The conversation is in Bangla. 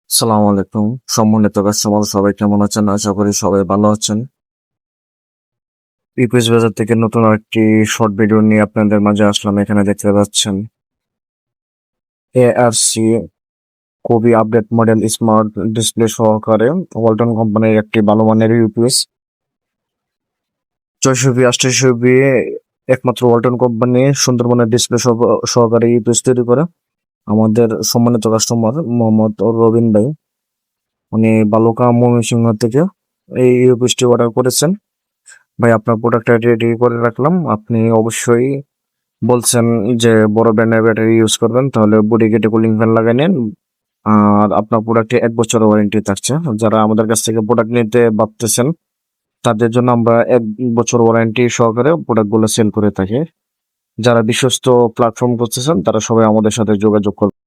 আসসালামু আলাইকুম। সম্মানিত কাস্টমার সবাই কেমন আছেন? আশা করি সবাই ভালো আছেন। ইপিএস বাজার থেকে নতুন আরেকটি শর্ট ভিডিও নিয়ে আপনাদের মাঝে আসলাম। এখানে দেখতে পাচ্ছেন ARC খুবই আপডেট মডেল স্মার্ট ডিসপ্লে সহকারে ওয়ালটন কোম্পানির একটি ভালো মানের ইউপিএস 600 একমাত্র ওয়ালটন কোম্পানি সুন্দরবনের ডিসপ্লে সহকারে ইউপিএস তৈরি করে। আমাদের সম্মানিত কাস্টমার মোহাম্মদ রবিন ভাই, উনি বালুকা ময়মনসিংহ থেকে এই ইউপিএসটি অর্ডার করেছেন। ভাই, আপনার প্রোডাক্টটা রেডি করে রাখলাম। আপনি অবশ্যই বলছেন যে বড় ব্র্যান্ডের ব্যাটারি ইউজ করবেন, তাহলে বডি কেটে কুলিং ফ্যান লাগাই নেন। আর আপনার প্রোডাক্টে 1 বছরের ওয়ারেন্টি থাকছে। যারা আমাদের কাছ থেকে প্রোডাক্ট নিতে ভাবতেছেন তাদের জন্য আমরা 1 বছর ওয়ারেন্টি সহকারে প্রোডাক্টগুলো সেল করে থাকি। যারা বিশ্বস্ত প্ল্যাটফর্ম করতেছেন তারা সবাই আমাদের সাথে যোগাযোগ করবেন।